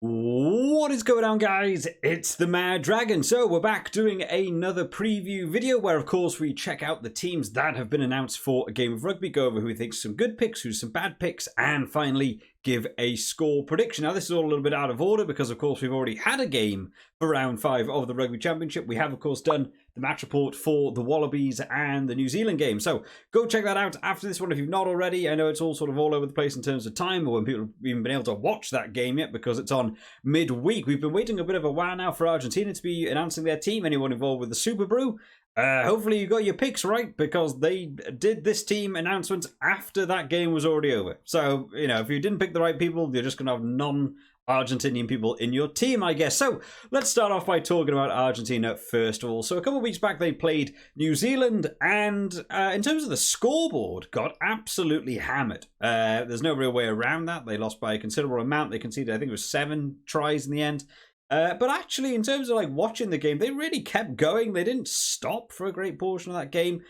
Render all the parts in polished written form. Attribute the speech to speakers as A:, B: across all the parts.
A: What is going on, guys? It's the Mad Dragon. So we're back doing another preview video where, of course, we check out the teams that have been announced for a game of rugby, go over who we think some good picks, who's some bad picks, and finally give a score prediction. Now, this is all a little bit out of order because, of course, we've already had a game for round 5 of the Rugby Championship. We have, of course, done the match report for the Wallabies and the New Zealand game. So go check that out after this one if you've not already. I know it's all sort of all over the place in terms of time or when people have even been able to watch that game yet because it's on midweek. We've been waiting a bit of a while now for Argentina to be announcing their team. Anyone involved with the Super Brew? Hopefully you got your picks right because they did this team announcement after that game was already over. So, you know, if you didn't pick the right people, you're just going to have non-Argentinian people in your team, I guess. So let's start off by talking about Argentina first of all. So a couple of weeks back they played New Zealand and in terms of the scoreboard got absolutely hammered. There's no real way around that. They lost by a considerable amount. They conceded, I think it was 7 tries in the end. But actually, in terms of like watching the game, they really kept going. They didn't stop for a great portion of that game.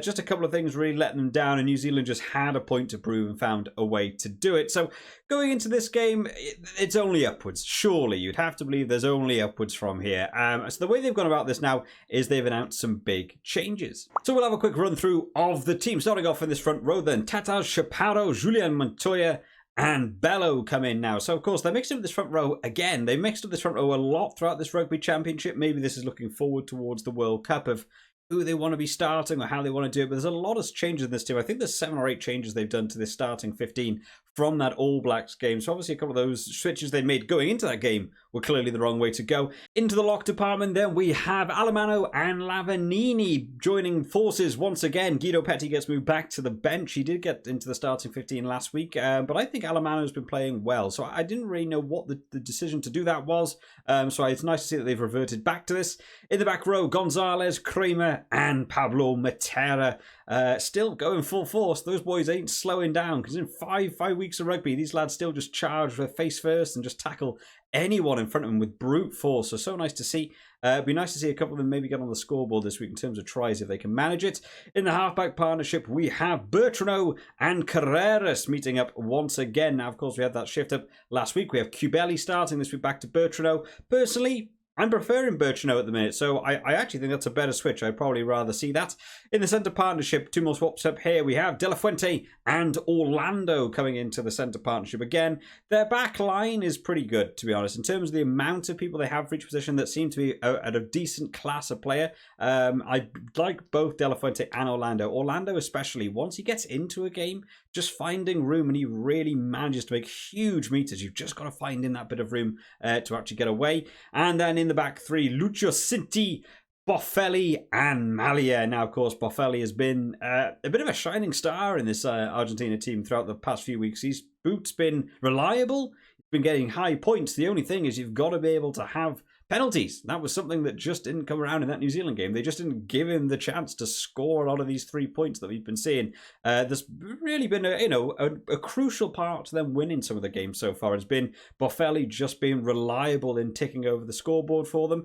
A: Just a couple of things really let them down, and New Zealand just had a point to prove and found a way to do it. So going into this game, it's only upwards. Surely, you'd have to believe there's only upwards from here. So the way they've gone about this now is they've announced some big changes. So we'll have a quick run through of the team. Starting off in this front row then, Tatas, Chaparro, Julian Montoya, and Bello come in now. So, of course, they mixed up this front row again. They mixed up this front row a lot throughout this Rugby Championship. Maybe this is looking forward towards the World Cup of who they want to be starting or how they want to do it. But there's a lot of changes in this team. I think there's 7 or 8 changes they've done to this starting 15 from that All Blacks game. So obviously a couple of those switches they made going into that game were clearly the wrong way to go. Into the lock department then we have Alemano and Lavanini joining forces once again. Guido Petti gets moved back to the bench. He did get into the starting 15 last week, but I think Alemano's been playing well. So I didn't really know what the decision to do that was. So it's nice to see that they've reverted back to this. In the back row, Gonzalez, Kramer, and Pablo Matera. Still going full force. Those boys ain't slowing down because in five weeks of rugby, these lads still just charge their face first and just tackle anyone in front of them with brute force. So nice to see. It'd be nice to see a couple of them maybe get on the scoreboard this week in terms of tries if they can manage it. In the halfback partnership, we have Bertrano and Carreras meeting up once again. Now, of course, we had that shift up last week. We have Cubelli starting this week back to Bertrano. Personally, I'm preferring Bertrano at the minute, so I actually think that's a better switch. I'd probably rather see that. In the centre partnership, 2 more swaps up here. We have De La Fuente and Orlando coming into the centre partnership again. Their back line is pretty good, to be honest. In terms of the amount of people they have for each position that seem to be at a decent class of player, I like both De La Fuente and Orlando. Orlando especially, once he gets into a game, just finding room, and he really manages to make huge meters. You've just got to find in that bit of room to actually get away. And then in the back 3, Lucio Cinti, Boffelli, and Malia. Now, of course, Boffelli has been a bit of a shining star in this Argentina team throughout the past few weeks. His boot's been reliable. He's been getting high points. The only thing is you've got to be able to have penalties. That was something that just didn't come around in that New Zealand game. They just didn't give him the chance to score a lot of these 3 points that we've been seeing. There's really been a crucial part to them winning some of the games so far. It's been Boffelli just being reliable in ticking over the scoreboard for them.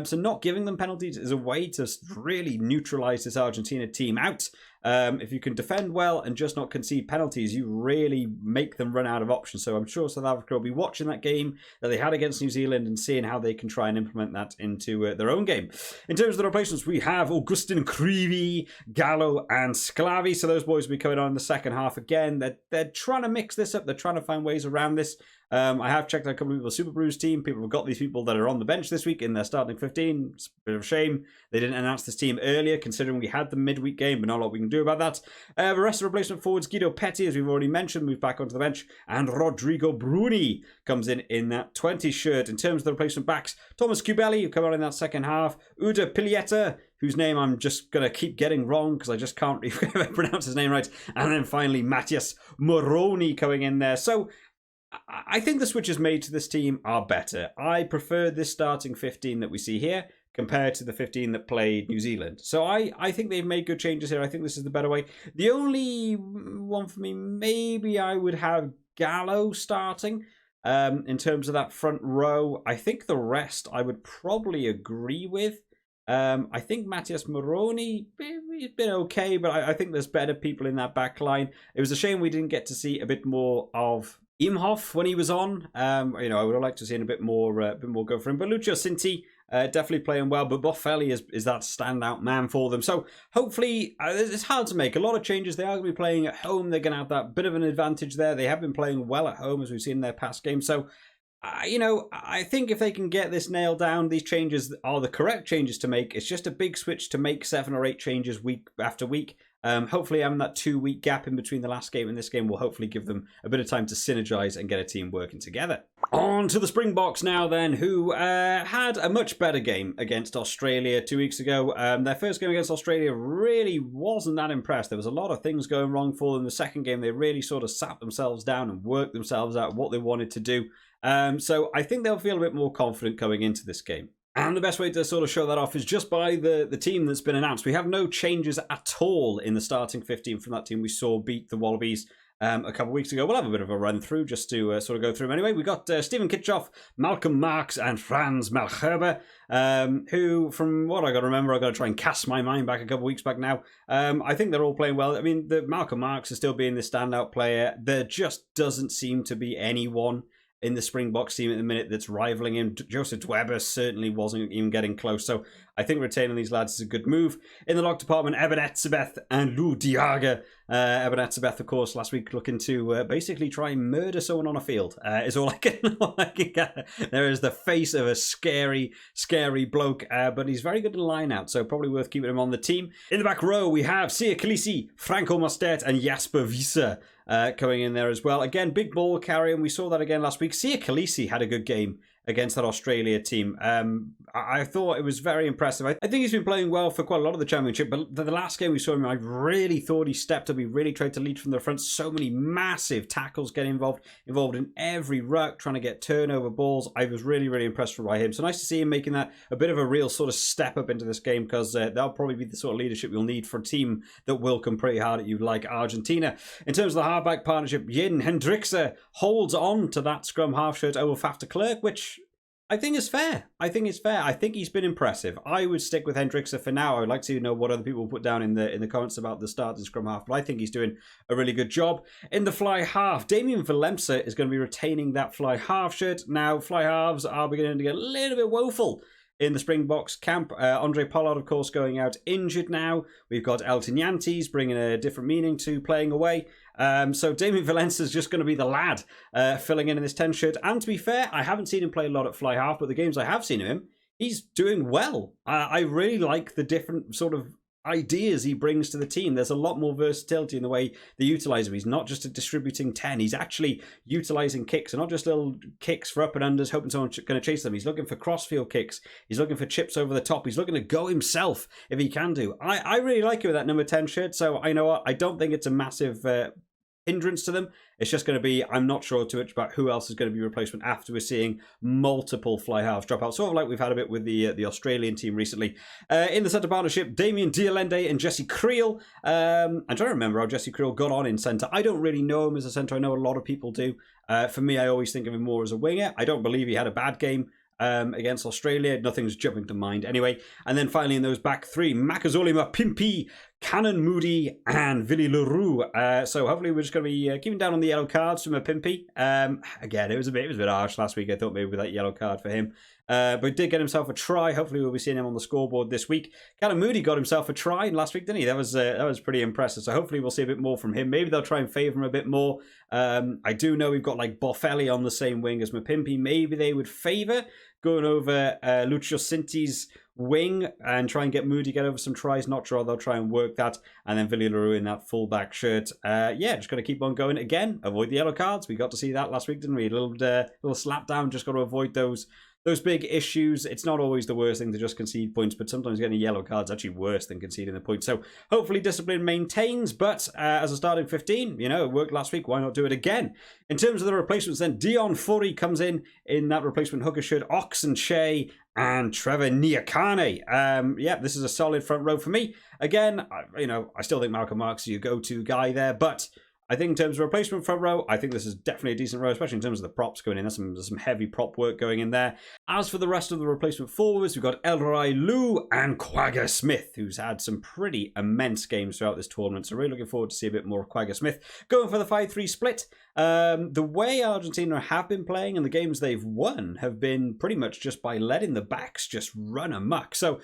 A: So not giving them penalties is a way to really neutralize this Argentina team out. If you can defend well and just not concede penalties, you really make them run out of options. So I'm sure South Africa will be watching that game that they had against New Zealand and seeing how they can try and implement that into their own game. In terms of the replacements, we have Augustin Creevy, Gallo, and Sclavi. So those boys will be coming on in the second half again. They're trying to mix this up. They're trying to find ways around this. I have checked out a couple of people's Super Brews team. People have got these people that are on the bench this week in their starting 15. It's a bit of a shame they didn't announce this team earlier, considering we had the midweek game, but not a lot we can do about that. The rest of the replacement forwards, Guido Petti, as we've already mentioned, moved back onto the bench, and Rodrigo Bruni comes in that 20 shirt. In terms of the replacement backs, Thomas Cubelli, who come on in that second half, Uda Pilieta, whose name I'm just going to keep getting wrong because I just can't pronounce his name right, and then finally Matthias Moroni coming in there. So I think the switches made to this team are better. I prefer this starting 15 that we see here compared to the 15 that played New Zealand. So I think they've made good changes here. I think this is the better way. The only one for me, maybe I would have Gallo starting in terms of that front row. I think the rest I would probably agree with. I think Matthias Moroni, he's been okay, but I think there's better people in that back line. It was a shame we didn't get to see a bit more of Imhoff when he was on. You know, I would have liked to see a bit more go for him. But Lucio Cinti definitely playing well. But Boffelli is that standout man for them. So hopefully, it's hard to make a lot of changes. They are going to be playing at home. They're going to have that bit of an advantage there. They have been playing well at home, as we've seen in their past games. So, you know, I think if they can get this nailed down, these changes are the correct changes to make. It's just a big switch to make 7 or 8 changes week after week. Hopefully having that 2-week gap in between the last game and this game will hopefully give them a bit of time to synergize and get a team working together. On to the Springboks now then, who had a much better game against Australia 2 weeks ago. Their first game against Australia really wasn't that impressed. There was a lot of things going wrong for them. The second game, they really sort of sat themselves down and worked themselves out what they wanted to do. So I think they'll feel a bit more confident going into this game. And the best way to sort of show that off is just by the team that's been announced. We have no changes at all in the starting 15 from that team we saw beat the Wallabies a couple of weeks ago. We'll have a bit of a run through just to sort of go through them anyway. We got Stephen Kitchoff, Malcolm Marx, and Franz Malherbe, who, from what I got to remember, I've got to try and cast my mind back a couple of weeks back now. I think they're all playing well. I mean, Malcolm Marx is still being the standout player. There just doesn't seem to be anyone in the Springboks team at the minute that's rivaling him. Joseph Dweber certainly wasn't even getting close, so I think retaining these lads is a good move. In the lock department, Eben Etzebeth and Lou Diaga. Eben Etzebeth, of course, last week looking to basically try and murder someone on a field is all I can get. There is the face of a scary, scary bloke, but he's very good in line out, so probably worth keeping him on the team. In the back row, we have Sia Khaleesi, Franco Mostert, and Jasper Wiese going in there as well. Again, big ball carrier, and we saw that again last week. Sia Khaleesi had a good game against that Australia team. I thought it was very impressive. I think he's been playing well for quite a lot of the championship, but the last game we saw him, I really thought he stepped up. He really tried to lead from the front. So many massive tackles getting involved in every ruck, trying to get turnover balls. I was really, really impressed by him. So nice to see him making that a bit of a real sort of step up into this game, because that'll probably be the sort of leadership you'll need for a team that will come pretty hard at you like Argentina. In terms of the halfback partnership, Yin Hendrikse holds on to that scrum half shirt over Faf de Klerk, which I think is fair. I think it's fair. I think he's been impressive. I would stick with Hendrikse for now. I would like to know what other people put down in the comments about the start of the scrum half, but I think he's doing a really good job. In the fly half, Damien Valencia is going to be retaining that fly half shirt. Now, fly halves are beginning to get a little bit woeful in the Springboks camp. Andre Pollard, of course, going out injured now. We've got Elton Yantes bringing a different meaning to playing away. So Damien Valencia is just going to be the lad filling in this 10 shirt. And to be fair, I haven't seen him play a lot at fly half, but the games I have seen him, he's doing well. I really like the different sort of ideas he brings to the team. There's a lot more versatility in the way they utilize him. He's not just a distributing 10. He's actually utilizing kicks, and not just little kicks for up and unders, hoping someone's going to chase them. He's looking for crossfield kicks. He's looking for chips over the top. He's looking to go himself if he can do. I really like it with that number 10 shirt. So I know what, I don't think it's a massive hindrance to them. It's just going to be, I'm not sure too much about who else is going to be replacement after we're seeing multiple fly halves drop out, sort of like we've had a bit with the Australian team recently. In the centre partnership, Damien Dialende and Jesse Creel. I'm trying to remember how Jesse Creel got on in centre. I don't really know him as a centre. I know a lot of people do. For me, I always think of him more as a winger. I don't believe he had a bad game against Australia. Nothing's jumping to mind anyway. And then finally in those back three, Makazole Mapimpi, Cannon Moody, and Willy Leroux. So hopefully we're just going to be keeping down on the yellow cards from Mapimpi. Again, it was a bit harsh last week, I thought, maybe with that yellow card for him. But he did get himself a try. Hopefully we'll be seeing him on the scoreboard this week. Cannon Moody got himself a try last week, didn't he? That was pretty impressive. So hopefully we'll see a bit more from him. Maybe they'll try and favour him a bit more. I do know we've got like Boffelli on the same wing as Mapimpi. Maybe they would favour going over Lucio Cinti's wing and try and get Moody get over some tries. Not sure they'll try and work that. And then Willy Leroux in that fullback shirt. Yeah, just got to keep on going. Again, avoid the yellow cards. We got to see that last week, didn't we? A little slap down. Just got to avoid those big issues. It's not always the worst thing to just concede points, but sometimes getting a yellow card's actually worse than conceding the point. So hopefully discipline maintains, but as a starting 15, you know, it worked last week. Why not do it again? In terms of the replacements then, Dion Furey comes in that replacement hooker shirt, Oxen Shea and Trevor Niakane. Yeah, this is a solid front row for me. Again, I still think Malcolm Marx is your go-to guy there, but I think in terms of replacement front row, I think this is definitely a decent row, especially in terms of the props going in. There's some heavy prop work going in there. As for the rest of the replacement forwards, we've got Elroy Liu and Quagga Smith, who's had some pretty immense games throughout this tournament. So really looking forward to see a bit more of Quagga Smith. Going for the 5-3 split. The way Argentina have been playing and the games they've won have been pretty much just by letting the backs just run amok. So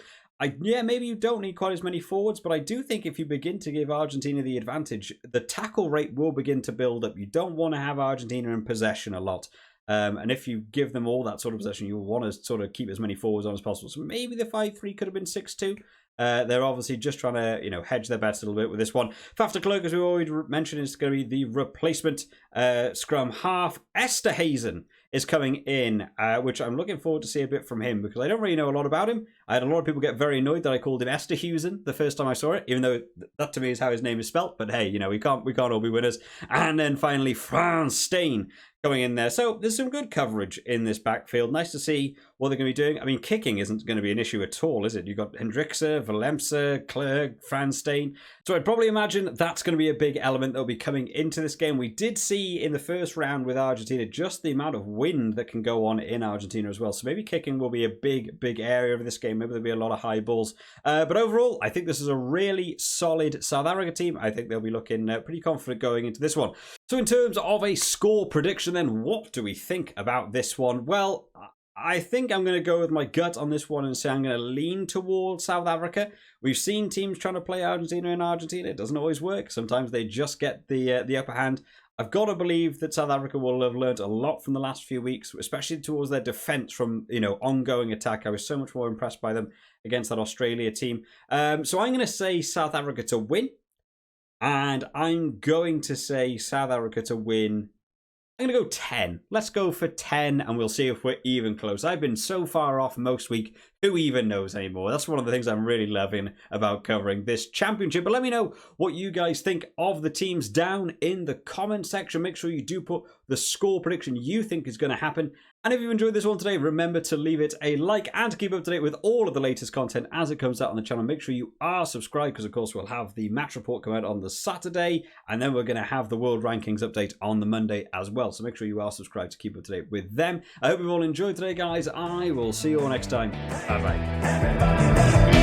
A: yeah, maybe you don't need quite as many forwards, but I do think if you begin to give Argentina the advantage, the tackle rate will begin to build up. You don't want to have Argentina in possession a lot. And if you give them all that sort of possession, you'll want to sort of keep as many forwards on as possible. So maybe the 5-3 could have been 6-2. They're obviously just trying to, hedge their bets a little bit with this one. Faf de Klerk, as we already mentioned, is going to be the replacement scrum half. Esterhazen is coming in, which I'm looking forward to see a bit from him because I don't really know a lot about him. I had a lot of people get very annoyed that I called him Esterhusen the first time I saw it, even though that to me is how his name is spelt. But hey, we can't all be winners. And then finally, Frans Steen going in there. So there's some good coverage in this backfield. Nice to see what they're going to be doing. I mean, kicking isn't going to be an issue at all, is it? You've got Hendrikse, Valemse, Klerk, Frans Steen. So I'd probably imagine that's going to be a big element that will be coming into this game. We did see in the first round with Argentina just the amount of wind that can go on in Argentina as well. So maybe kicking will be a big area of this game. Maybe there'll be a lot of high balls. But overall, I think this is a really solid South Africa team. I think they'll be looking pretty confident going into this one. So in terms of a score prediction then, what do we think about this one? Well, I think I'm going to go with my gut on this one and say I'm going to lean towards South Africa. We've seen teams trying to play Argentina in Argentina. It doesn't always work. Sometimes they just get the upper hand. I've got to believe that South Africa will have learned a lot from the last few weeks, especially towards their defence from, ongoing attack. I was so much more impressed by them against that Australia team. So I'm going to say South Africa to win. And I'm going to say South Africa to win. I'm going to go 10. Let's go for 10 and we'll see if we're even close. I've been so far off most week. Who even knows anymore? That's one of the things I'm really loving about covering this championship. But let me know what you guys think of the teams down in the comment section. Make sure you do put the score prediction you think is going to happen. And if you enjoyed this one today, remember to leave it a like and to keep up to date with all of the latest content as it comes out on the channel. Make sure you are subscribed because, of course, we'll have the match report come out on the Saturday and then we're going to have the World Rankings update on the Monday as well. So make sure you are subscribed to keep up to date with them. I hope you've all enjoyed today, guys. I will see you all next time. Bye-bye.